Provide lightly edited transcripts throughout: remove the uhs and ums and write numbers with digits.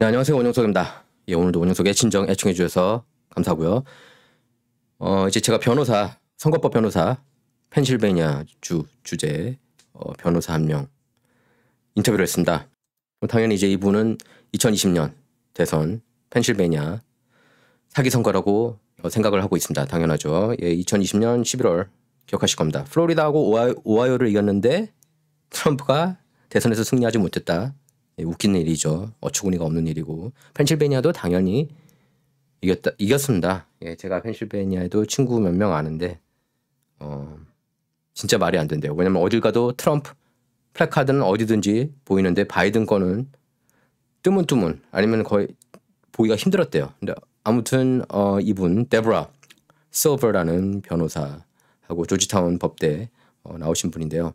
네, 안녕하세요. 원영석입니다. 예, 오늘도 원영석의 친정 애청해 주셔서 감사하고요. 이제 제가 변호사, 선거법 변호사, 펜실베니아 주 주재 변호사 한 명 인터뷰를 했습니다. 당연히 이제 이분은 2020년 대선 펜실베니아 사기 선거라고 생각을 하고 있습니다. 당연하죠. 예, 2020년 11월 기억하실 겁니다. 플로리다하고 오하이오를 이겼는데 트럼프가 대선에서 승리하지 못했다. 예, 웃기는 일이죠. 어처구니가 없는 일이고. 펜실베니아도 당연히 이겼습니다. 예, 제가 펜실베니아에도 친구 몇 명 아는데 진짜 말이 안 된대요. 왜냐면 어딜 가도 트럼프 플래카드는 어디든지 보이는데 바이든 거는 뜨문뜨문 아니면 거의 보기가 힘들었대요. 근데 아무튼 이분 데브라 실버라는 변호사하고 조지타운 법대 나오신 분인데요.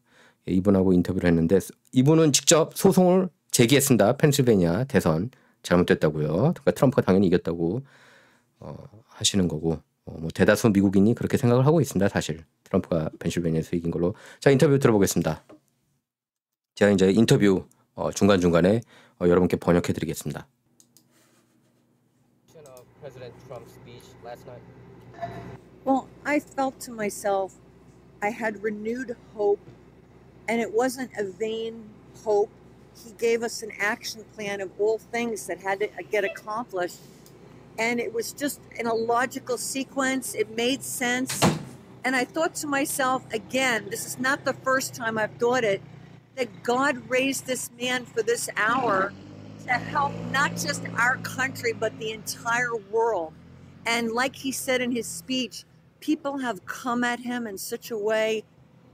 예, 이분하고 인터뷰를 했는데 이분은 직접 소송을 제기했습니다. 펜실베니아 대선 잘못됐다고요. 그러니까 트럼프가 당연히 이겼다고 하시는 거고 뭐 대다수 미국인이 그렇게 생각을 하고 있습니다. 사실 트럼프가 펜실베니아에서 이긴 걸로. 자, 인터뷰 들어보겠습니다. 제가 이제 인터뷰 중간중간에 여러분께 번역해 드리겠습니다. Well, I felt to myself I had renewed hope, and it wasn't a vain hope. He gave us an action plan of all things that had to get accomplished, and it was just in a logical sequence. It made sense. And I thought to myself, again, this is not the first time I've thought it, that God raised this man for this hour to help not just our country, but the entire world. And like he said in his speech, people have come at him in such a way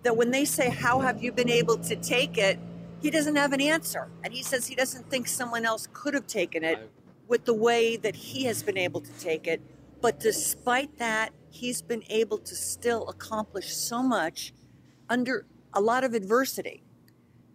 that when they say, how have you been able to take it? He doesn't have an answer. And he says he doesn't think someone else could have taken it with the way that he has been able to take it. But despite that, he's been able to still accomplish so much under a lot of adversity.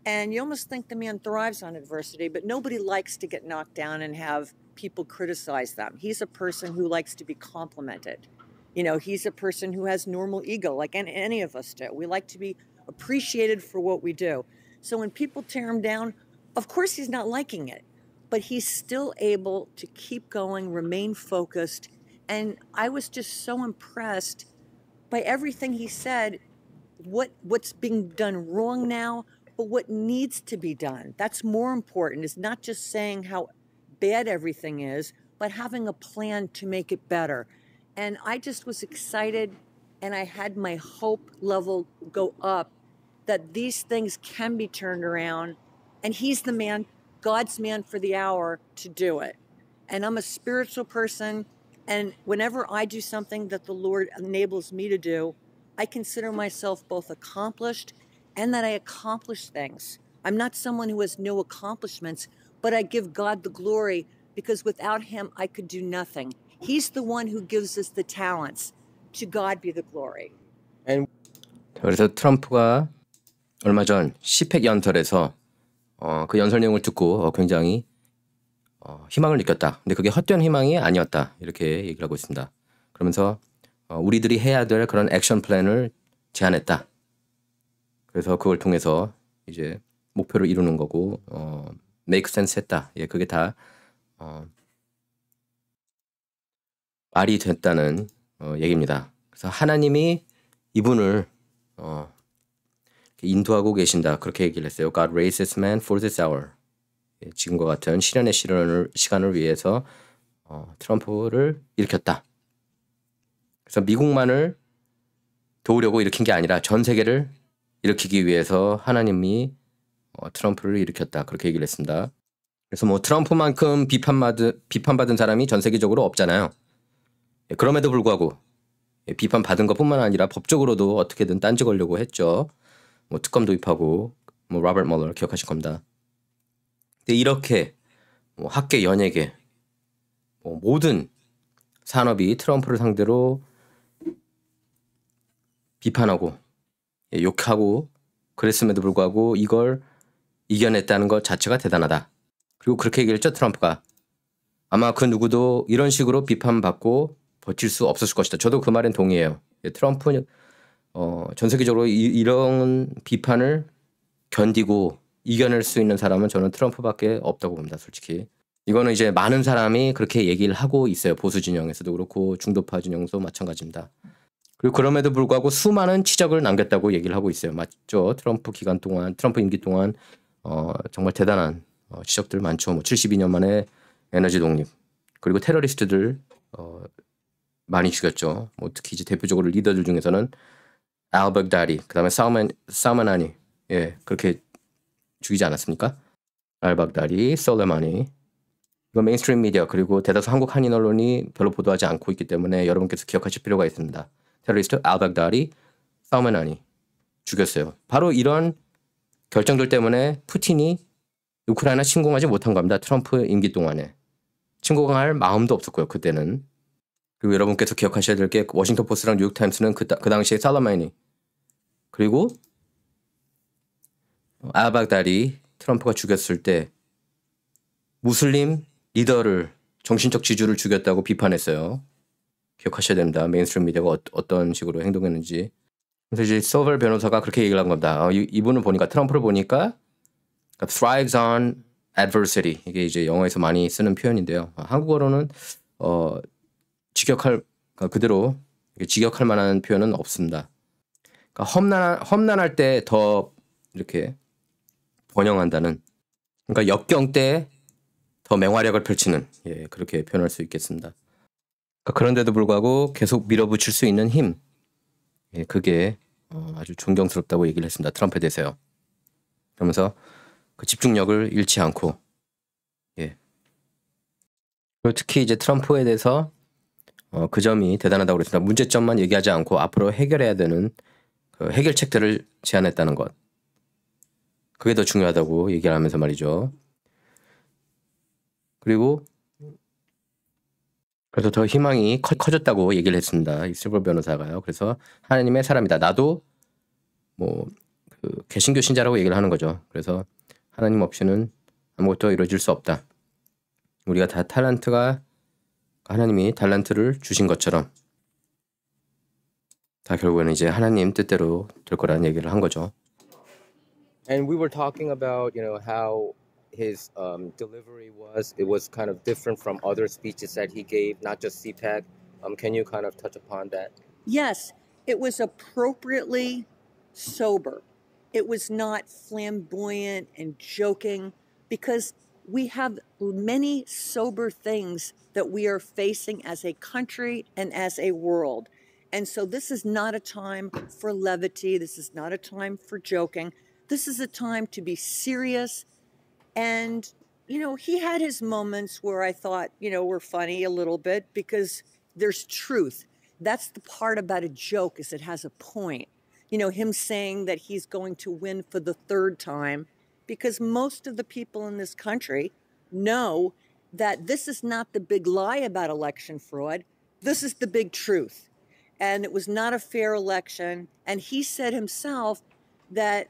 And you almost think the man thrives on adversity, but nobody likes to get knocked down and have people criticize them. He's a person who likes to be complimented. You know, he's a person who has normal ego, like any of us do. We like to be appreciated for what we do. So when people tear him down, of course he's not liking it, but he's still able to keep going, remain focused. And I was just so impressed by everything he said, what's being done wrong now, but what needs to be done. That's more important, is not just saying how bad everything is, but having a plan to make it better. And I just was excited, and I had my hope level go up that these things can be turned around, and he's the man, God's man for the hour to do it. And I'm a spiritual person, and whenever I do something that the Lord enables me to do, I consider myself both accomplished and that I accomplish things. I'm not someone who has no accomplishments, but I give God the glory because without him, I could do nothing. He's the one who gives us the talents. To God be the glory. 그래서 트럼프가 얼마 전 시팩 연설에서 그 연설 내용을 듣고 굉장히 희망을 느꼈다. 근데 그게 헛된 희망이 아니었다. 이렇게 얘기를 하고 있습니다. 그러면서 우리들이 해야 될 그런 액션 플랜을 제안했다. 그래서 그걸 통해서 이제 목표를 이루는 거고 make sense 했다. 예, 그게 다 말이 됐다는 얘기입니다. 그래서 하나님이 이분을 인도하고 계신다. 그렇게 얘기를 했어요. God raised this man for this hour. 예, 지금과 같은 시련의 시간을 위해서 트럼프를 일으켰다. 그래서 미국만을 도우려고 일으킨 게 아니라 전 세계를 일으키기 위해서 하나님이 트럼프를 일으켰다. 그렇게 얘기를 했습니다. 그래서 뭐 트럼프만큼 비판받은 사람이 전 세계적으로 없잖아요. 예, 그럼에도 불구하고 비판받은 것뿐만 아니라 법적으로도 어떻게든 딴지 걸려고 했죠. 뭐 특검 도입하고 뭐 로버트 멀러 기억하실 겁니다. 근데 이렇게 뭐 학계, 연예계, 뭐 모든 산업이 트럼프를 상대로 비판하고 욕하고 그랬음에도 불구하고 이걸 이겨냈다는 것 자체가 대단하다. 그리고 그렇게 얘기했죠, 트럼프가. 아마 그 누구도 이런 식으로 비판받고 버틸 수 없었을 것이다. 저도 그 말엔 동의해요. 트럼프 전 세계적으로 이런 비판을 견디고 이겨낼 수 있는 사람은 저는 트럼프밖에 없다고 봅니다, 솔직히. 이거는 이제 많은 사람이 그렇게 얘기를 하고 있어요. 보수 진영에서도 그렇고 중도파 진영도 마찬가지입니다. 그리고 그럼에도 불구하고 수많은 치적을 남겼다고 얘기를 하고 있어요. 맞죠? 트럼프 임기 동안 정말 대단한 지적들 많죠. 뭐 72년 만에 에너지 독립, 그리고 테러리스트들 많이 죽였죠. 뭐 특히 이제 대표적으로 리더들 중에서는 알바그다디, 그다음에 사우마나니, 예, 그렇게 죽이지 않았습니까? 알바그다디, 솔레마니. 이거 메인스트림 미디어 그리고 대다수 한국 한인 언론이 별로 보도하지 않고 있기 때문에 여러분께서 기억하실 필요가 있습니다. 테러리스트 알바그다디, 사우마나니 죽였어요. 바로 이런 결정들 때문에 푸틴이 우크라이나 침공하지 못한 겁니다. 트럼프 임기 동안에. 침공할 마음도 없었고요. 그때는. 그리고 여러분께서 기억하셔야 될 게 워싱턴 포스트랑 뉴욕타임스는 그 당시에 살라마니 그리고 알바그다디 트럼프가 죽였을 때 무슬림 리더를 정신적 지주를 죽였다고 비판했어요. 기억하셔야 됩니다. 메인스트림 미디어가 어떤 식으로 행동했는지. 그래서 이제 서벌 변호사가 그렇게 얘기를 한 겁니다. 이분을 보니까 트럼프를 보니까 thrives on adversity, 이게 이제 영어에서 많이 쓰는 표현인데요. 한국어로는 그대로 직역할 만한 표현은 없습니다. 그러니까 험난할 때 더 이렇게 번영한다는, 그러니까 역경 때 더 맹활약을 펼치는, 예, 그렇게 표현할 수 있겠습니다. 그러니까 그런데도 불구하고 계속 밀어붙일 수 있는 힘, 예, 그게 아주 존경스럽다고 얘기를 했습니다. 트럼프에 대해서요. 그러면서 그 집중력을 잃지 않고, 예. 그리고 특히 이제 트럼프에 대해서 그 점이 대단하다고 그랬습니다. 문제점만 얘기하지 않고 앞으로 해결해야 되는 그 해결책들을 제안했다는 것. 그게 더 중요하다고 얘기를 하면서 말이죠. 그리고 그래서 더 희망이 커졌다고 얘기를 했습니다. 이 실버 변호사가요. 그래서 하나님의 사람이다. 나도 그 개신교 신자라고 얘기를 하는 거죠. 그래서 하나님 없이는 아무것도 이루어질 수 없다. 우리가 다 하나님이 달란트를 주신 것처럼 다 결국에는 이제 하나님 뜻대로 될 거라는 얘기를 한 거죠. And we were talking about, how his delivery was. It was kind of different from other speeches that he gave, not just CPAC. Can you kind of touch upon that? Yes, it was appropriately sober. It was not flamboyant and joking, because we have many sober things that we are facing as a country and as a world. And so this is not a time for levity. This is not a time for joking. This is a time to be serious. And, he had his moments where I thought, were funny a little bit, because there's truth. That's the part about a joke, is it has a point. Him saying that he's going to win for the third time, because most of the people in this country know that this is not the big lie about election fraud. This is the big truth. And it was not a fair election. And he said himself that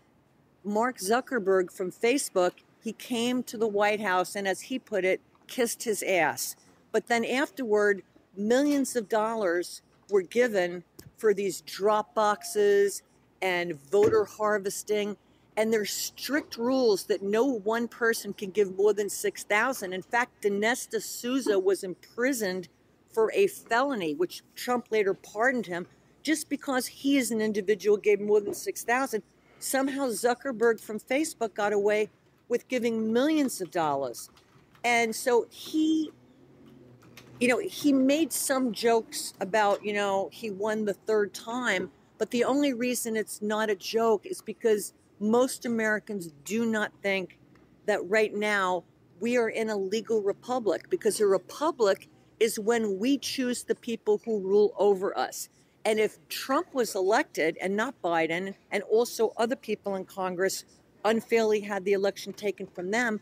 Mark Zuckerberg from Facebook, he came to the White House and, as he put it, kissed his ass. But then afterward, millions of dollars were given for these drop boxes and voter harvesting. And there's strict rules that no one person can give more than $6,000. In fact, Dinesh D'Souza was imprisoned for a felony, which Trump later pardoned him, just because he as an individual gave more than $6,000. Somehow Zuckerberg from Facebook got away with giving millions of dollars. And so he made some jokes about, he won the third time, but the only reason it's not a joke is because most Americans do not think that right now we are in a legal republic, because a republic is when we choose the people who rule over us. And if Trump was elected and not Biden, and also other people in Congress unfairly had the election taken from them,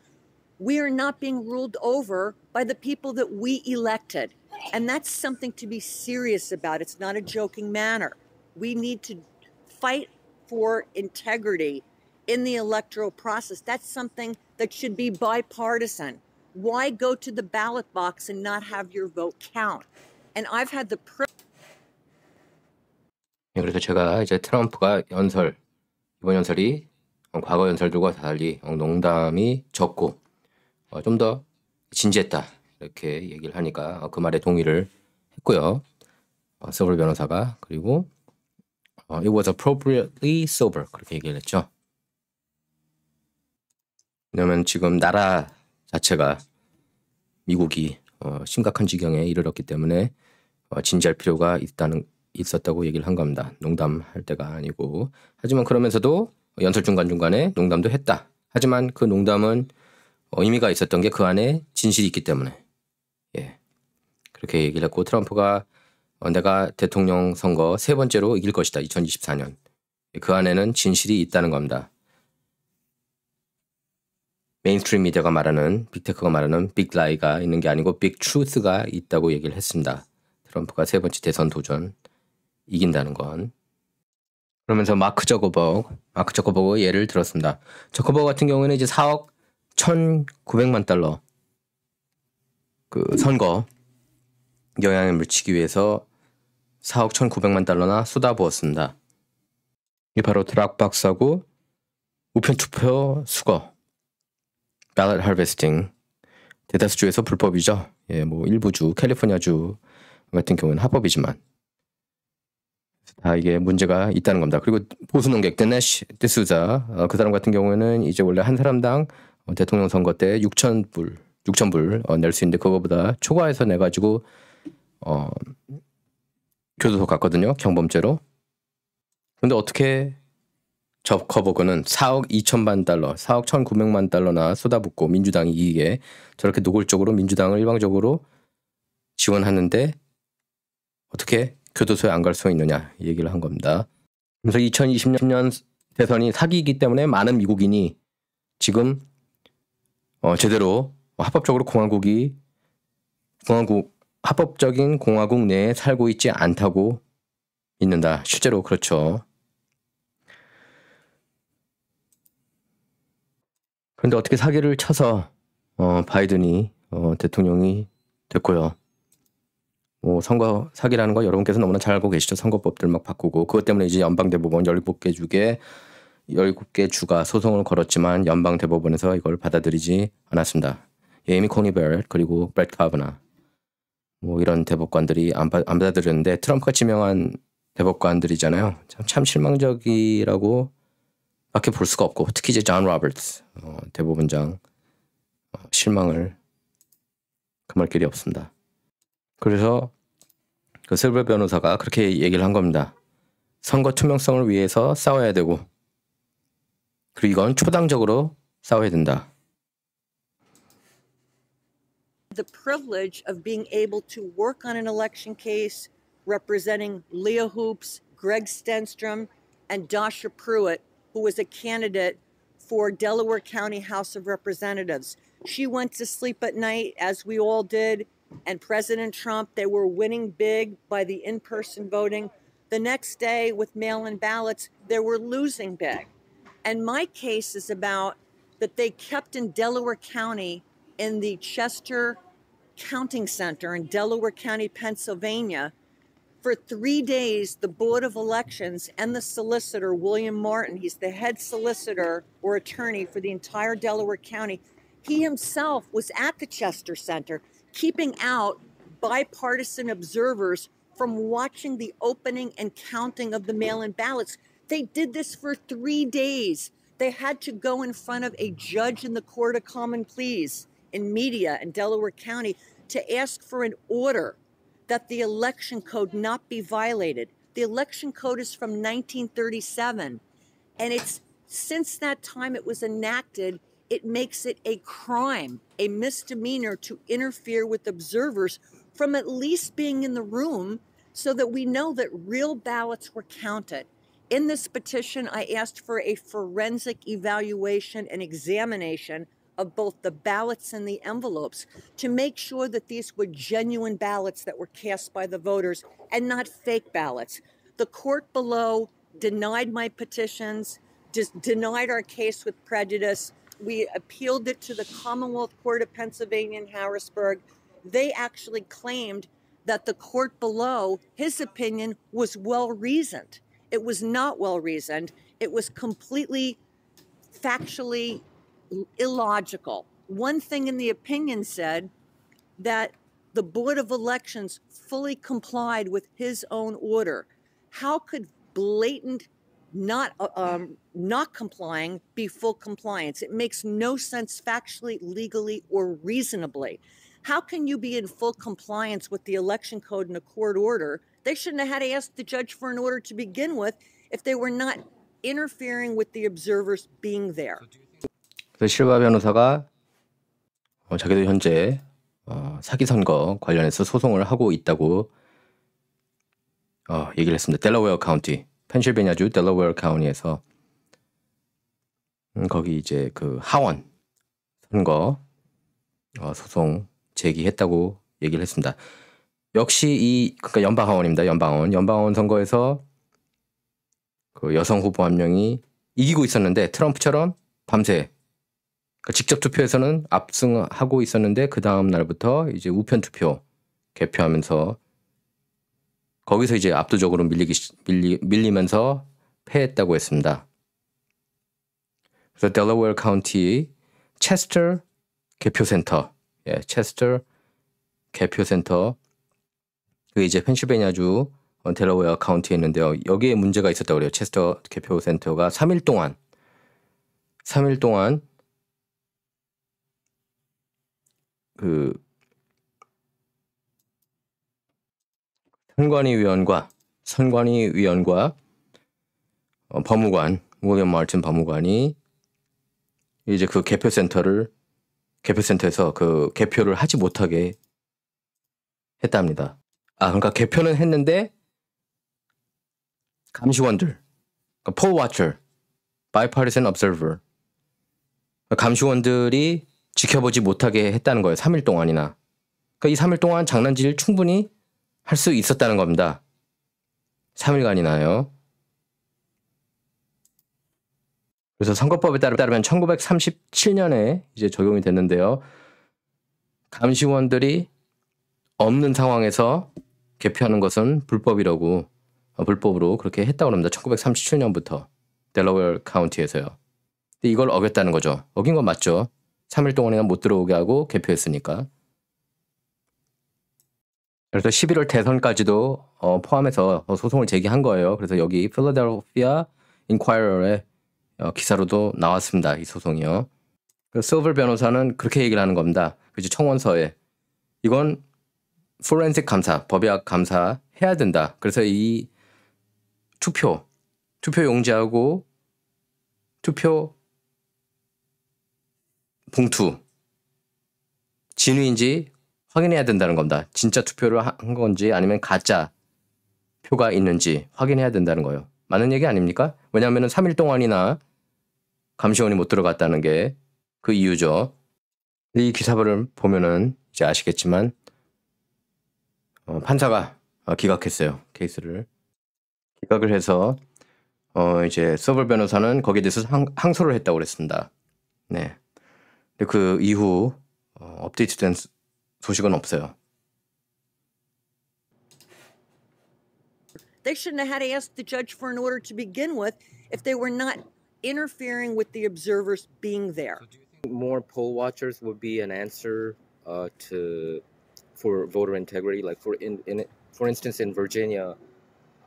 we are not being ruled over by the people that we elected. And that's something to be serious about. It's not a joking manner. We need to fight for integrity in the electoral process. That's something that should be bipartisan. Why go to the ballot box and not have your vote count? And I've had the 그래서 제가 이제 트럼프가 이번 연설이 과거 연설들과 달리 농담이 적고 좀 더 진지했다 이렇게 얘기를 하니까 그 말에 동의를 했고요. 서블 변호사가. 그리고 it was appropriately sober 그렇게 얘기를 했죠. 왜냐하면 지금 나라 자체가 미국이 심각한 지경에 이르렀기 때문에 진지할 필요가 있었다고 얘기를 한 겁니다. 농담할 때가 아니고. 하지만 그러면서도 연설 중간중간에 농담도 했다. 하지만 그 농담은 의미가 있었던 게 그 안에 진실이 있기 때문에 예. 그렇게 얘기를 했고 트럼프가 내가 대통령 선거 3번째로 이길 것이다. 2024년. 그 안에는 진실이 있다는 겁니다. 메인스트림 미디어가 말하는 빅테크가 말하는 빅라이가 있는 게 아니고 빅트루스가 있다고 얘기를 했습니다. 트럼프가 3번째 대선 도전 이긴다는 건. 그러면서 마크 저커버그 예를 들었습니다. 저커버그 같은 경우에는 이제 4억 1,900만 달러 그 선거 영향을 미치기 위해서 4억 1,900만 달러나 쏟아부었습니다. 이게 바로 드락박스하고 우편 투표 수거, ballot harvesting. 대다수주에서 불법이죠. 예, 뭐 일부주, 캘리포니아주 같은 경우는 합법이지만 다 이게 문제가 있다는 겁니다. 그리고 보수 농객 드네시 디수자 그 사람 같은 경우에는 이제 원래 한 사람당 대통령 선거 때 6,000불 낼 수 있는데 그거보다 초과해서 내가지고 교도소 갔거든요. 경범죄로. 근데 어떻게 저커버그는 4억 2천만 달러, 4억 1,900만 달러나 쏟아붓고 민주당이 이기게 저렇게 노골적으로 민주당을 일방적으로 지원하는데 어떻게 교도소에 안 갈 수 있느냐 이 얘기를 한 겁니다. 그래서 2020년 대선이 사기이기 때문에 많은 미국인이 지금 제대로 합법적으로 합법적인 공화국 내에 살고 있지 않다고 믿는다. 실제로 그렇죠. 그런데 어떻게 사기를 쳐서 바이든이 대통령이 됐고요. 뭐 선거 사기라는 거 여러분께서 너무나 잘 알고 계시죠. 선거법들 막 바꾸고 그것 때문에 이제 연방대법원 17개 주가 소송을 걸었지만 연방대법원에서 이걸 받아들이지 않았습니다. 에이미 코니 베렛 그리고 브렛 카바나 뭐 이런 대법관들이 안 받아들였는데 트럼프가 지명한 대법관들이잖아요. 참 실망적이라고 밖에 볼 수가 없고 특히 이제 존 로버츠 대법원장 실망을 금할 길이 없습니다. 그래서 그 실버 변호사가 그렇게 얘기를 한 겁니다. 선거 투명성을 위해서 싸워야 되고 그리고 이건 초당적으로 싸워야 된다. The privilege of being able to work on an election case representing Leah Hoops, Greg Stenstrom, and Dasha Pruitt, who was a candidate for Delaware County House of Representatives. She went to sleep at night, as we all did, and President Trump, they were winning big by the in-person voting. The next day, with mail-in ballots, they were losing big. And my case is about that they kept in Delaware County in the Chester Counting Center in Delaware County, Pennsylvania. For 3 days, the Board of Elections and the solicitor, William Martin, he's the head solicitor or attorney for the entire Delaware County, he himself was at the Chester Center, keeping out bipartisan observers from watching the opening and counting of the mail-in ballots. They did this for 3 days. They had to go in front of a judge in the Court of Common Pleas in Media in Delaware County to ask for an order that the election code not be violated. The election code is from 1937, and it's since that time it was enacted, it makes it a crime, a misdemeanor to interfere with observers from at least being in the room so that we know that real ballots were counted. In this petition, I asked for a forensic evaluation and examination of both the ballots and the envelopes to make sure that these were genuine ballots that were cast by the voters and not fake ballots. The court below denied my petitions, denied our case with prejudice. We appealed it to the Commonwealth Court of Pennsylvania in Harrisburg. They actually claimed that the court below, his opinion was well-reasoned. It was not well-reasoned. It was completely factually illogical. one thing in the opinion said that the Board of Elections fully complied with his own order. How could blatant not complying be full compliance? It makes no sense factually, legally, or reasonably. How can you be in full compliance with the election code and a court order? They shouldn't have had to ask the judge for an order to begin with if they were not interfering with the observers being there. 그래서 실바 변호사가 자기도 현재 사기 선거 관련해서 소송을 하고 있다고 얘기를 했습니다. 델러웨어 카운티, 펜실베니아주 델러웨어 카운티에서 거기 이제 그 하원 선거 소송 제기했다고 얘기를 했습니다. 역시 그러니까 연방 하원입니다. 연방하원 선거에서 그 여성 후보 한 명이 이기고 있었는데 트럼프처럼 밤새 그러니까 직접 투표에서는 압승하고 있었는데 그 다음 날부터 이제 우편 투표 개표하면서 거기서 이제 압도적으로 밀리면서 패했다고 했습니다. 그래서 델러웨어 카운티 체스터 개표센터, 체스터 개표센터 그게 이제 펜실베니아주 델러웨어 카운티에 있는데요. 여기에 문제가 있었다고 그래요. 체스터 개표센터가 3일 동안 그 선관위위원과 법무관 윌리엄 마틴 법무관이 이제 그 개표센터에서 그 개표를 하지 못하게 했답니다. 그러니까 개표는 했는데 감시원들, 그러니까 poll watcher, bipartisan observer, 감시원들이 지켜보지 못하게 했다는 거예요. 3일 동안이나. 그러니까 이 3일 동안 장난질 충분히 할 수 있었다는 겁니다. 3일간이나요. 그래서 선거법에 따르면 1937년에 이제 적용이 됐는데요. 감시원들이 없는 상황에서 개표하는 것은 불법으로 그렇게 했다고 합니다. 1937년부터 델러웨어 카운티에서요. 근데 이걸 어겼다는 거죠. 어긴 건 맞죠. 3일 동안이나 못 들어오게 하고 개표했으니까. 그래서 11월 대선까지도 포함해서 소송을 제기한 거예요. 그래서 여기 필라델피아 인콰이러의 기사로도 나왔습니다. 이 소송이요. 실버 변호사는 그렇게 얘기를 하는 겁니다. 이제 청원서에 이건 포렌식 감사, 법의학 감사 해야 된다. 그래서 이 투표 용지하고 투표 봉투 진위인지 확인해야 된다는 겁니다. 진짜 투표를 한 건지 아니면 가짜 표가 있는지 확인해야 된다는 거예요. 맞는 얘기 아닙니까? 왜냐하면 3일 동안이나 감시원이 못 들어갔다는 게 그 이유죠. 이 기사를 보면은 이제 아시겠지만 판사가 기각했어요. 케이스를 기각을 해서 이제 서블 변호사는 거기에 대해서 항소를 했다고 그랬습니다. 네. 근데 그 이후 업데이트된 소식은 없어요. They shouldn't have had to ask the judge for an order to begin with if they were not interfering with the observers being there. So do you think more poll watchers would be an answer for voter integrity? Like for instance, in Virginia,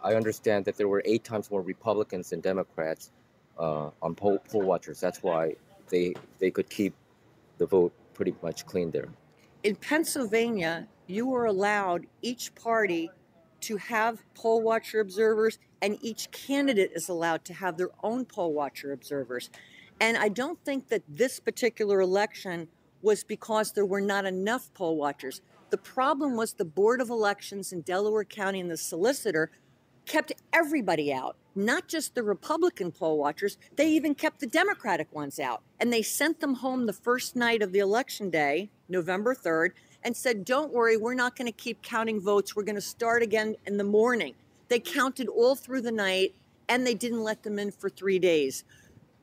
I understand that there were 8 times more Republicans than Democrats on poll watchers. That's why they could keep the vote pretty much clean there. In Pennsylvania, you were allowed each party to have poll watcher observers, and each candidate is allowed to have their own poll watcher observers. And I don't think that this particular election was because there were not enough poll watchers. The problem was the Board of Elections in Delaware County and the solicitor kept everybody out, not just the Republican poll watchers. They even kept the Democratic ones out. And they sent them home the first night of the election day, November 3rd, and said, don't worry, we're not going to keep counting votes. We're going to start again in the morning. They counted all through the night, and they didn't let them in for 3 days.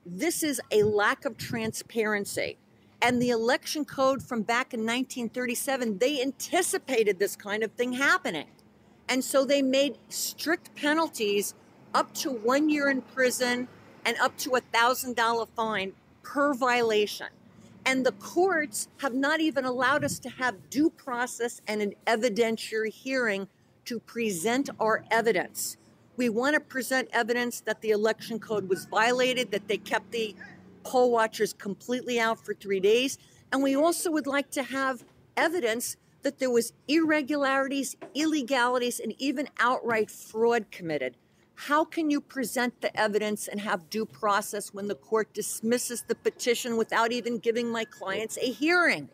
This is a lack of transparency. And the election code from back in 1937, they anticipated this kind of thing happening. And so they made strict penalties up to 1 year in prison and up to $1,000 fine per violation. And the courts have not even allowed us to have due process and an evidentiary hearing to present our evidence. We want to present evidence that the election code was violated, that they kept the poll watchers completely out for 3 days. And we also would like to have evidence that there was irregularities, illegalities, and even outright fraud committed. How can you present the evidence and have due process when the court dismisses the petition without even giving my clients a hearing?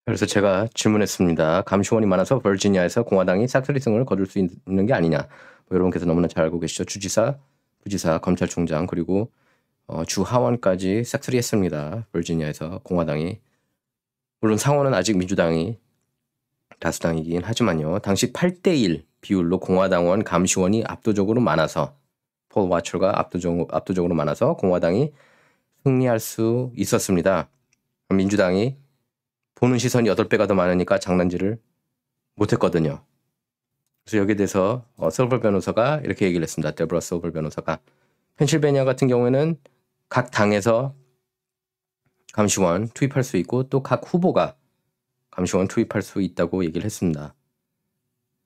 그래서 제가 질문했습니다. 감시원이 많아서 버지니아에서 공화당이 싹쓸이 승을 거둘 수 있는 게 아니냐. 여러분께서 너무나 잘 알고 계시죠. 주지사, 부지사, 검찰총장 그리고 주 하원까지 싹쓸이 했습니다. 버지니아에서 공화당이. 물론 상원은 아직 민주당이 다수당이긴 하지만요. 당시 8대1 비율로 공화당원 감시원이 압도적으로 많아서 폴 와처가 압도적으로 많아서 공화당이 승리할 수 있었습니다. 민주당이 보는 시선이 8배가 더 많으니까 장난질을 못했거든요. 그래서 여기에 대해서 실버 변호사가 이렇게 얘기를 했습니다. 데브라 실버 변호사가 펜실베니아 같은 경우에는 각 당에서 감시원 투입할 수 있고 또 각 후보가 감시원 투입할 수 있다고 얘기를 했습니다.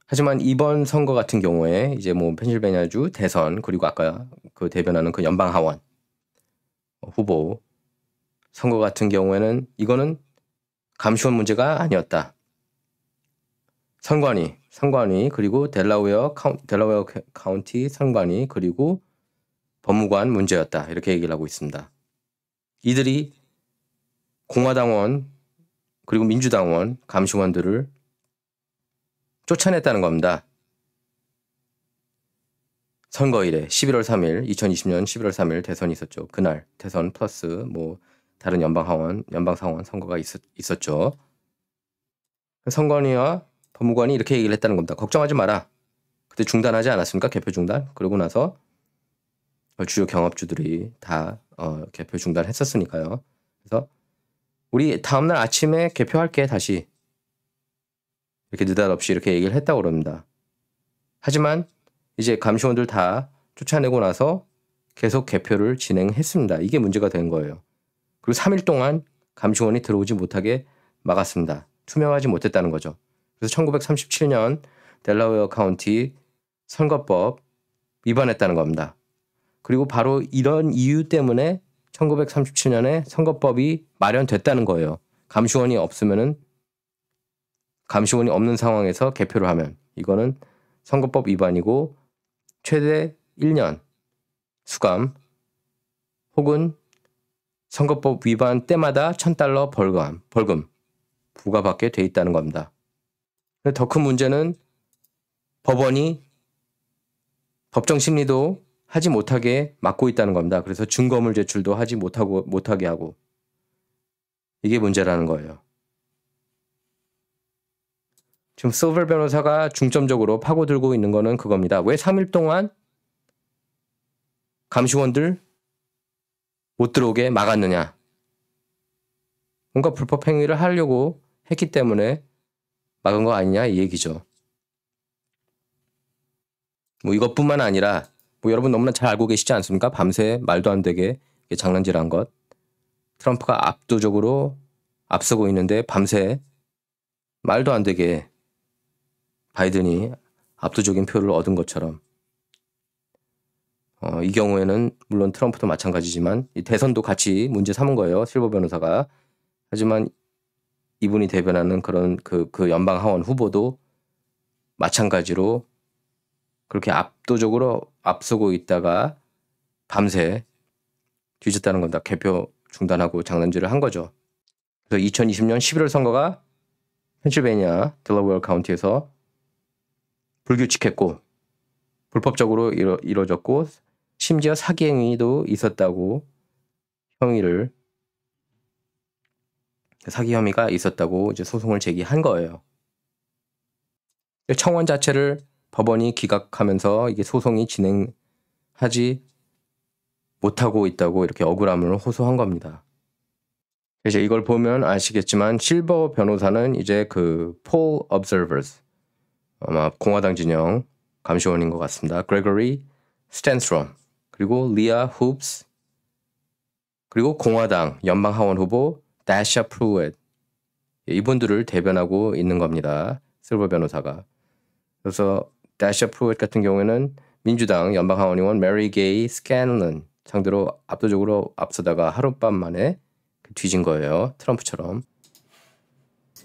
하지만 이번 선거 같은 경우에 이제 뭐 펜실베니아주 대선 그리고 아까 그 대변하는 그 연방 하원 후보 선거 같은 경우에는 이거는 감시원 문제가 아니었다. 선관위 그리고 델라웨어 카운티 선관위 그리고 법무관 문제였다. 이렇게 얘기를 하고 있습니다. 이들이 공화당원 그리고 민주당원 감시원들을 쫓아냈다는 겁니다. 선거일에 11월 3일 2020년 11월 3일 대선이 있었죠. 그날 대선 플러스 뭐 다른 연방상원 선거가 있었죠. 선관위와 법무관이 이렇게 얘기를 했다는 겁니다. 걱정하지 마라. 그때 중단하지 않았습니까? 개표 중단. 그러고 나서 주요 경합주들이 다 개표 중단했었으니까요. 그래서 우리 다음날 아침에 개표할게 다시. 이렇게 느닷없이 이렇게 얘기를 했다고 그럽니다. 하지만 이제 감시원들 다 쫓아내고 나서 계속 개표를 진행했습니다. 이게 문제가 된 거예요. 그리고 3일 동안 감시원이 들어오지 못하게 막았습니다. 투명하지 못했다는 거죠. 그래서 1937년 델라웨어 카운티 선거법 위반했다는 겁니다. 그리고 바로 이런 이유 때문에 1937년에 선거법이 마련됐다는 거예요. 감시원이 없는 상황에서 개표를 하면 이거는 선거법 위반이고 최대 1년 수감 혹은 선거법 위반 때마다 $1,000 벌금 부과받게 돼 있다는 겁니다. 더 큰 문제는 법원이 법정 심리도 하지 못하게 막고 있다는 겁니다. 그래서 증거물 제출도 하지 못하게 하고 이게 문제라는 거예요. 지금 실버 변호사가 중점적으로 파고들고 있는 거는 그겁니다. 왜 3일 동안 감시원들 못 들어오게 막았느냐. 뭔가 불법 행위를 하려고 했기 때문에 막은 거 아니냐 이 얘기죠. 뭐 이것뿐만 아니라 뭐 여러분 너무나 잘 알고 계시지 않습니까? 밤새 말도 안 되게 장난질한 것. 트럼프가 압도적으로 앞서고 있는데 밤새 말도 안 되게 바이든이 압도적인 표를 얻은 것처럼 이 경우에는 물론 트럼프도 마찬가지지만 이 대선도 같이 문제 삼은 거예요. 실버 변호사가. 하지만 이분이 대변하는 그런 그 연방 하원 후보도 마찬가지로 그렇게 압도적으로 앞서고 있다가 밤새 뒤졌다는 겁니다. 개표 중단하고 장난질을 한 거죠. 그래서 2020년 11월 선거가 펜실베니아 델라웨어 카운티에서 불규칙했고 불법적으로 이루어졌고 심지어 사기 행위도 있었다고 사기 혐의가 있었다고 이제 소송을 제기한 거예요. 청원 자체를 법원이 기각하면서 이게 소송이 진행하지 못하고 있다고 이렇게 억울함을 호소한 겁니다. 이제 이걸 보면 아시겠지만 실버 변호사는 이제 그 폴 observers 아마 공화당 진영 감시원인 것 같습니다. 그레거리 스탠스트롬 그리고 리아 홉스 그리고 공화당 연방 하원 후보 다샤 프루엣 이분들을 대변하고 있는 겁니다. 실버 변호사가. 그래서 다샤 프루엣 같은 경우에는 민주당 연방 하원 의원 메리 게이 스캔런 상대로 압도적으로 앞서다가 하룻밤 만에 뒤진 거예요. 트럼프처럼.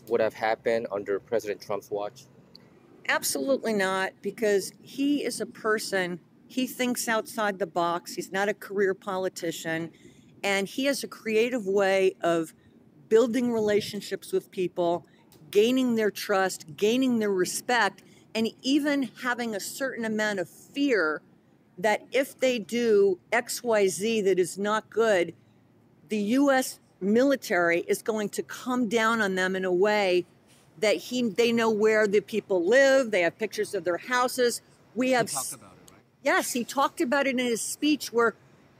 Would have happened under President Trump's watch? Absolutely not, because he is a person, he thinks outside the box, he's not a career politician, and he has a creative way of building relationships with people, gaining their trust, gaining their respect, and even having a certain amount of fear that if they do XYZ that is not good, the U.S. military is going to come down on them in a way that they know where the people live, they have pictures of their houses. We have. He talked about it, right? Yes, he talked about it in his speech where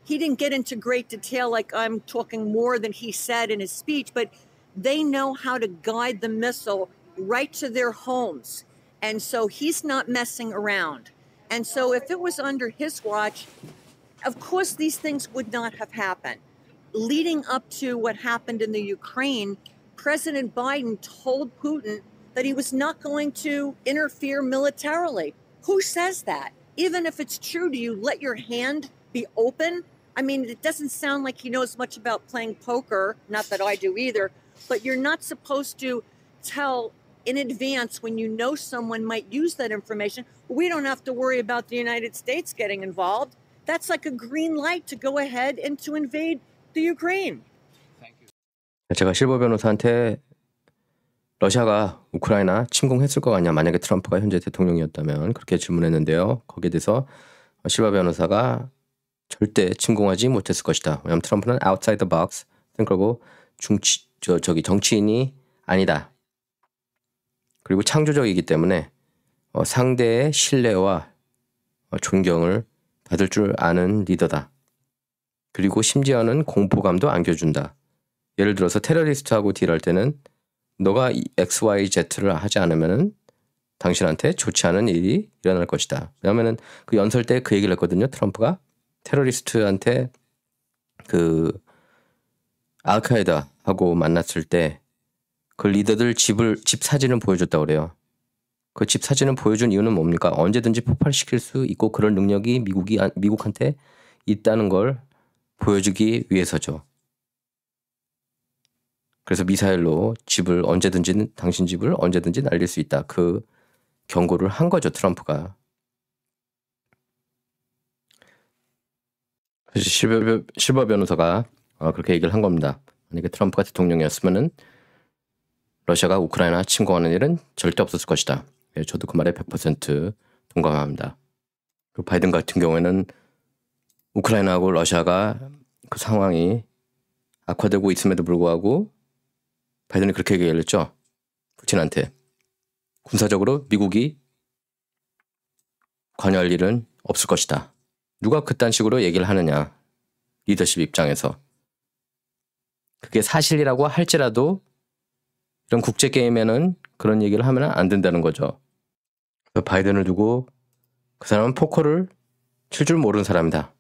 he didn't get into great detail like I'm talking more than he said in his speech, but they know how to guide the missile right to their homes. And so he's not messing around. And so if it was under his watch, of course these things would not have happened. Leading up to what happened in the Ukraine, President Biden told Putin that he was not going to interfere militarily. Who says that? Even if it's true, do you let your hand be open? I mean, it doesn't sound like he knows much about playing poker, not that I do either, but you're not supposed to tell in advance when you know someone might use that information. We don't have to worry about the United States getting involved. That's like a green light to go ahead and to invade the Ukraine. Thank you. 제가 실버 변호사한테 러시아가 우크라이나 침공했을 것 같냐 만약에 트럼프가 현재 대통령이었다면 그렇게 질문했는데요. 거기에 대해서 실버 변호사가 절대 침공하지 못했을 것이다. 왜냐하면 트럼프는 outside the box 그리고 정치인이 아니다. 그리고 창조적이기 때문에 상대의 신뢰와 존경을 받을 줄 아는 리더다. 그리고 심지어는 공포감도 안겨준다. 예를 들어서 테러리스트하고 딜할 때는 너가 XYZ를 하지 않으면은 당신한테 좋지 않은 일이 일어날 것이다. 왜냐하면은 그 연설 때 그 얘기를 했거든요. 트럼프가 테러리스트한테 그 알카에다하고 만났을 때 그 리더들 집 사진을 보여줬다고 그래요. 그 집 사진을 보여준 이유는 뭡니까? 언제든지 폭발시킬 수 있고 그런 능력이 미국한테 있다는 걸 보여주기 위해서죠. 그래서 미사일로 당신 집을 언제든지 날릴 수 있다. 그 경고를 한 거죠, 트럼프가. 그래서 실버 변호사가 그렇게 얘기를 한 겁니다. 만약에 트럼프가 대통령이었으면은 러시아가 우크라이나 침공하는 일은 절대 없었을 것이다. 예, 저도 그 말에 100% 동감합니다. 그 바이든 같은 경우에는 우크라이나하고 러시아가 그 상황이 악화되고 있음에도 불구하고 바이든이 그렇게 얘기를 했죠. 푸틴한테. 군사적으로 미국이 관여할 일은 없을 것이다. 누가 그딴 식으로 얘기를 하느냐. 리더십 입장에서. 그게 사실이라고 할지라도 이런 국제게임에는 그런 얘기를 하면 안 된다는 거죠. 그 바이든을 두고 그 사람은 포커를 칠 줄 모르는 사람이다.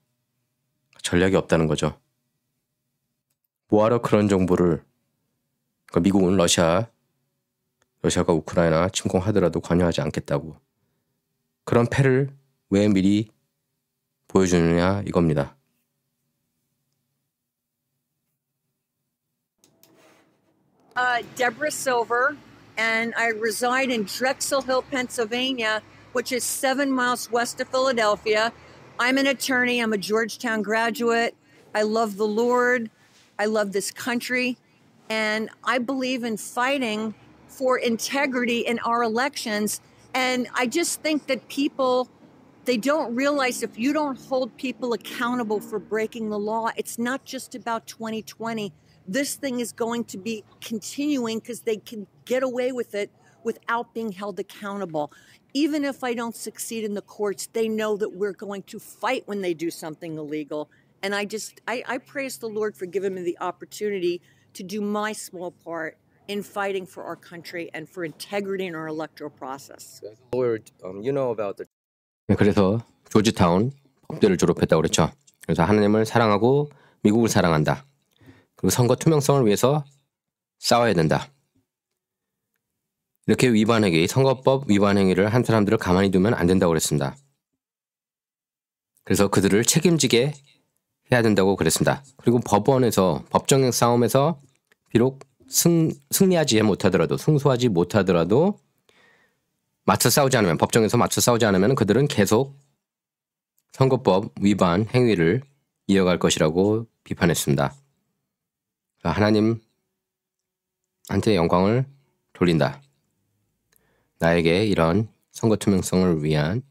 전략이 없다는 거죠. 뭐하러 그런 정보를 그러니까 미국은 러시아가 우크라이나 침공하더라도 관여하지 않겠다고. 그런 패를 왜 미리 보여주느냐 이겁니다. Deborah Silver, and I reside in Drexel Hill, Pennsylvania, which is 7 miles west of Philadelphia. I'm an attorney. I'm a Georgetown graduate. I love the Lord. I love this country. And I believe in fighting for integrity in our elections. And I just think that people, they don't realize if you don't hold people accountable for breaking the law, it's not just about 2020. This thing is going to be continuing because they can get away with it without being held accountable. Even if I don't succeed in the courts, they know that we're going to fight when they do something illegal. And I praise the Lord for giving me the opportunity to do my small part in fighting for our country and for integrity in our electoral process. Lord, you know about the... 그래서 조지타운 법대를 졸업했다고 그랬죠. 그래서 하나님을 사랑하고 미국을 사랑한다. 그리고 선거 투명성을 위해서 싸워야 된다. 이렇게 위반행위, 선거법 위반 행위를 한 사람들을 가만히 두면 안 된다고 그랬습니다. 그래서 그들을 책임지게 해야 된다고 그랬습니다. 그리고 법원에서 법정 싸움에서 비록 승리하지 못하더라도 승소하지 못하더라도 맞서 싸우지 않으면 법정에서 맞서 싸우지 않으면 그들은 계속 선거법 위반 행위를 이어갈 것이라고 비판했습니다. 하나님한테 영광을 돌린다. 나에게 이런 선거 투명성을 위한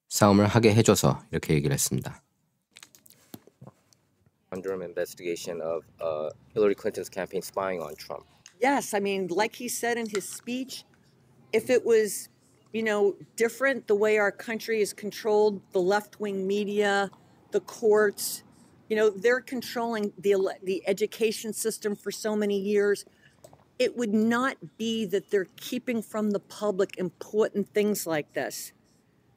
싸움을 하게 해줘서 이렇게 얘기를 했습니다. Under investigation of Hillary Clinton's campaign spying on Trump. Yes, I mean, like he said in his speech, if it was, different the way our country is controlled, the left-wing media, the courts, they're controlling the education system for so many years. It would not be that they're keeping from the public important things like this.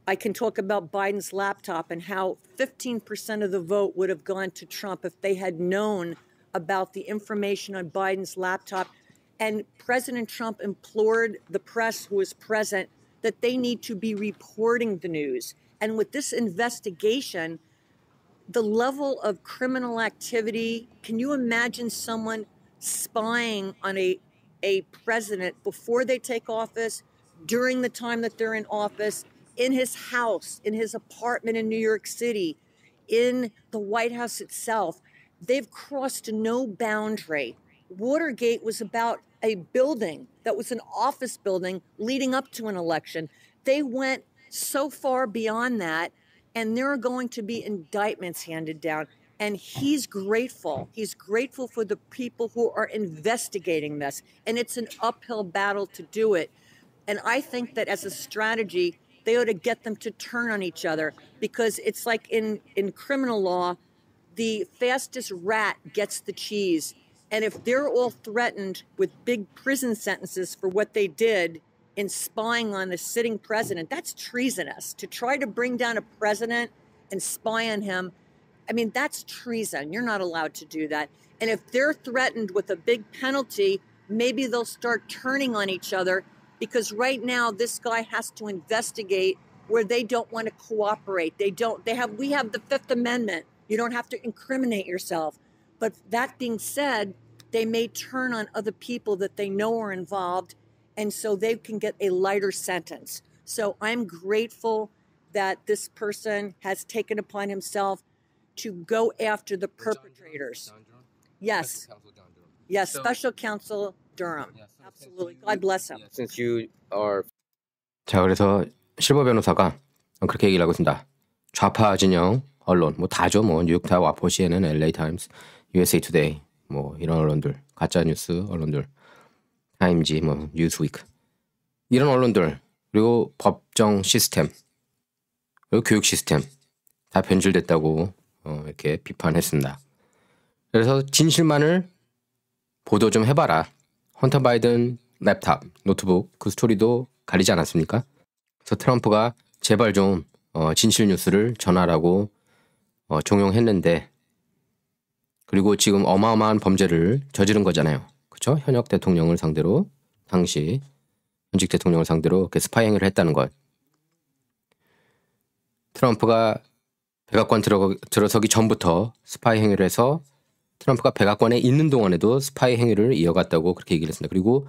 I can talk about Biden's laptop and how 15% of the vote would have gone to Trump if they had known about the information on Biden's laptop. And President Trump implored the press who was present that they need to be reporting the news. And with this investigation, the level of criminal activity, can you imagine someone spying on a president before they take office, during the time that they're in office, in his house, in his apartment in New York City, in the White House itself? They've crossed no boundary. Watergate was about a building that was an office building leading up to an election. They went so far beyond that, and there are going to be indictments handed down. And he's grateful. He's grateful for the people who are investigating this. And it's an uphill battle to do it. And I think that as a strategy, they ought to get them to turn on each other, because it's like in criminal law, the fastest rat gets the cheese. And if they're all threatened with big prison sentences for what they did in spying on the sitting president, that's treasonous. To try to bring down a president and spy on him, I mean, that's treason. You're not allowed to do that. And if they're threatened with a big penalty, maybe they'll start turning on each other, because right now this guy has to investigate where they don't want to cooperate. We have the Fifth Amendment. You don't have to incriminate yourself. But that being said, they may turn on other people that they know are involved, and so they can get a lighter sentence. So I'm grateful that this person has taken upon himself to go after the perpetrators. Yes. Yes, Special Counsel Durham. Absolutely. God bless him. Since you are... 자, 그래서 실버 변호사가 그렇게 얘기를 하고 있습니다. 좌파 진영 언론, 뭐 다죠. 뭐 뉴욕타임, 와포, CNN, LA 타임스, USA Today, 뭐 이런 언론들, 가짜 뉴스 언론들, 타임지, 뭐 뉴스위크, 이런 언론들, 그리고 법정 시스템, 그리고 교육 시스템 다 변질됐다고 이렇게 비판했습니다. 그래서 진실만을 보도 좀 해봐라. 헌터 바이든 랩탑, 노트북 그 스토리도 가리지 않았습니까? 그래서 트럼프가 제발 좀 진실 뉴스를 전하라고 종용했는데, 그리고 지금 어마어마한 범죄를 저지른 거잖아요. 그렇죠? 현역 대통령을 상대로, 당시 현직 대통령을 상대로 이렇게 스파이 행위를 했다는 것. 트럼프가 백악관 들어서기 전부터 스파이 행위를 해서 트럼프가 백악관에 있는 동안에도 스파이 행위를 이어갔다고 그렇게 얘기를 했습니다. 그리고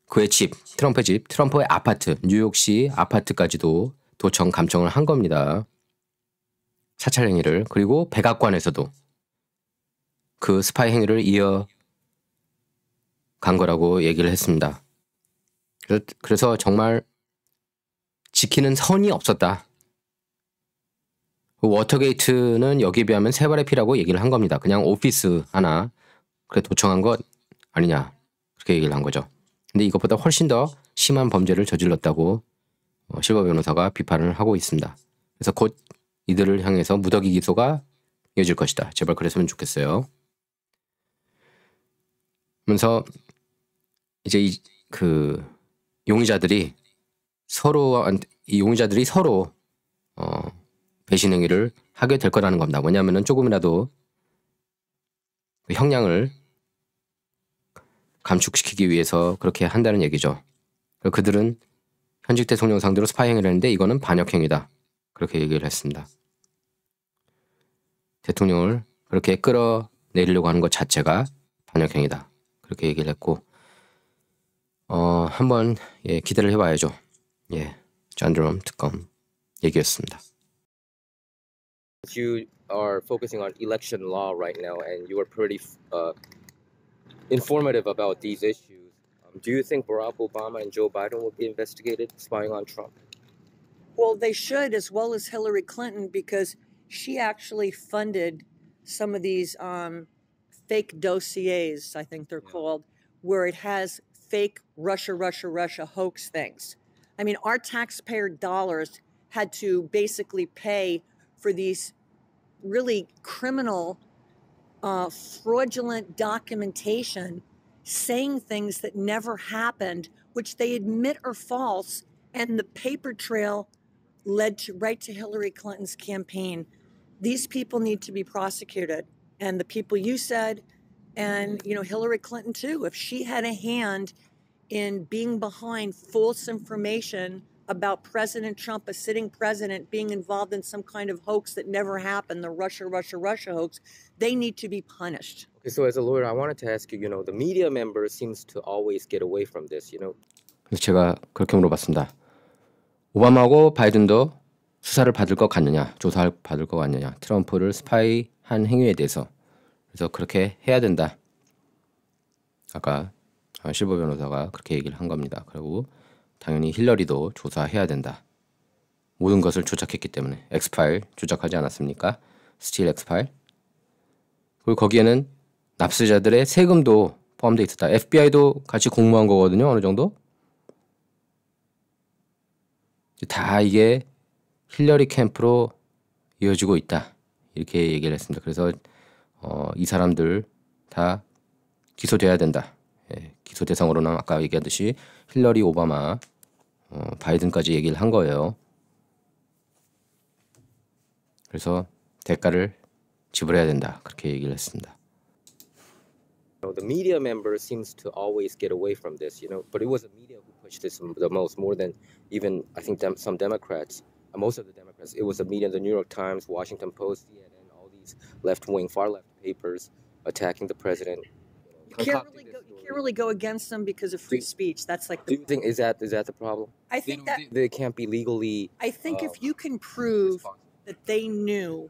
그의 집, 트럼프의 집, 트럼프의 아파트, 뉴욕시 아파트까지도 도청, 감청을 한 겁니다. 사찰 행위를. 그리고 백악관에서도 그 스파이 행위를 이어간 거라고 얘기를 했습니다. 그래서 정말 지키는 선이 없었다. 워터게이트는 여기에 비하면 세 발의 피라고 얘기를 한 겁니다. 그냥 오피스 하나 그래 도청한 것 아니냐, 그렇게 얘기를 한 거죠. 근데 이것보다 훨씬 더 심한 범죄를 저질렀다고 실버 변호사가 비판을 하고 있습니다. 그래서 곧 이들을 향해서 무더기 기소가 이어질 것이다. 제발 그랬으면 좋겠어요. 그러면서 이제 용의자들이 서로 배신 행위를 하게 될 거라는 겁니다. 왜냐하면 조금이라도 형량을 감축시키기 위해서 그렇게 한다는 얘기죠. 그들은 현직 대통령 상대로 스파이 행위를 했는데 이거는 반역행위다. 그렇게 얘기를 했습니다. 대통령을 그렇게 끌어내리려고 하는 것 자체가 반역행위다. 그렇게 얘기를 했고 한번 기대를 해봐야죠. 존 드럼 특검 얘기였습니다. You are focusing on election law right now, and you are pretty informative about these issues. Do you think Barack Obama and Joe Biden will be investigated spying on Trump? Well, they should, as well as Hillary Clinton, because she actually funded some of these fake dossiers, I think they're called, where it has fake Russia hoax things. I mean, our taxpayer dollars had to basically pay for these really criminal, fraudulent documentation saying things that never happened, which they admit are false, and the paper trail led right to Hillary Clinton's campaign. These people need to be prosecuted, and the people you said, and Hillary Clinton too. If she had a hand in being behind false information about President Trump, a sitting president, being involved in some kind of hoax that never happened, the Russia hoax, they need to be punished. Okay, so as a lawyer, I wanted to ask you, the media member seems to always get away from this, 그래서 제가 그렇게 물어봤습니다. 오바마하고 바이든도 수사를 받을 것 같느냐, 조사를 받을 것 같느냐, 트럼프를 스파이한 행위에 대해서. 그래서 그렇게 해야 된다. 아까 실버 변호사가 그렇게 얘기를 한 겁니다. 그리고 당연히 힐러리도 조사해야 된다. 모든 것을 조작했기 때문에. 엑스파일 조작하지 않았습니까? 스틸 엑스파일. 그리고 거기에는 납세자들의 세금도 포함되어 있었다. FBI도 같이 공모한 거거든요. 어느 정도. 다 이게 힐러리 캠프로 이어지고 있다. 이렇게 얘기를 했습니다. 그래서 이 사람들 다 기소돼야 된다. 기소 대상으로는 아까 얘기하듯이 힐러리, 오바마, 바이든까지 얘기를 한 거예요. 그래서 대가를 지불해야 된다. 그렇게 얘기를 했습니다. The media member seems to always get away from this, but it was the media who pushed this the most, more than even I think some Democrats, most of the Democrats. It was the media, the New York Times, Washington Post, CNN, all these left-wing, far-left papers attacking the president. You can't really go against them because of free speech. That's like Do you think is that the problem? I think that they can't be legally. I think if you can prove that they knew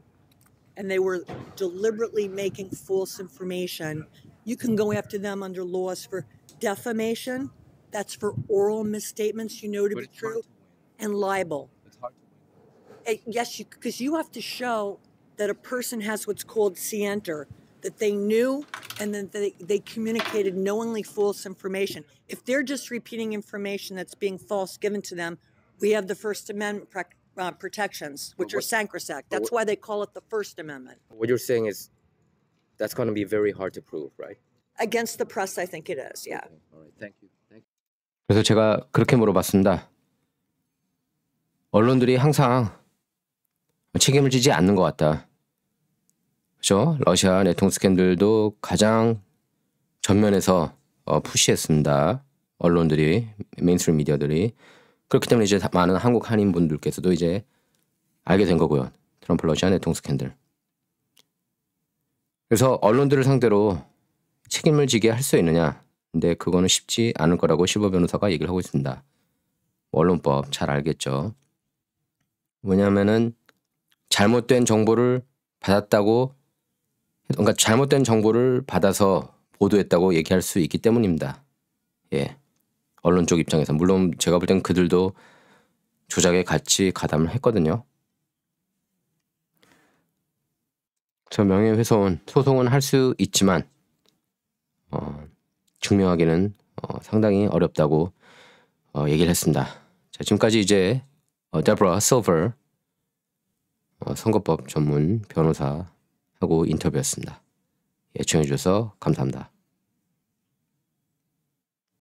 and they were deliberately making false information, you can go after them under laws for defamation. That's for oral misstatements you know to be true, and libel. It's hard to win. Yes, because you have to show that a person has what's called scienter, that they knew and then they communicated knowingly false information. If they're just repeating information that's being false given to them, we have the First Amendment protections, which are sacrosanct. That's why they call it the First Amendment. What you're saying is that's going to be very hard to prove, right? Against the press, I think it is, yeah. Okay. All right. Thank you. 그래서 제가 그렇게 물어봤습니다. 언론들이 항상 책임을 지지 않는 것 같다. 그렇죠? 러시아 내통 스캔들도 가장 전면에서 푸시했습니다. 언론들이, 메인스트림 미디어들이. 그렇기 때문에 이제 많은 한국 한인분들께서도 이제 알게 된 거고요. 트럼프 러시아 내통 스캔들. 그래서 언론들을 상대로 책임을 지게 할 수 있느냐. 근데 그거는 쉽지 않을 거라고 실버 변호사가 얘기를 하고 있습니다. 언론법 잘 알겠죠. 왜냐하면은 잘못된 정보를 받았다고, 그러니까 잘못된 정보를 받아서 보도했다고 얘기할 수 있기 때문입니다. 언론 쪽 입장에서. 물론 제가 볼 땐 그들도 조작에 같이 가담을 했거든요. 저 명예훼손 소송은 할 수 있지만 증명하기는 상당히 어렵다고 얘기를 했습니다. 자, 지금까지 이제 데보라 실버 선거법 전문 변호사하고 인터뷰였습니다. 청해주셔서 감사합니다.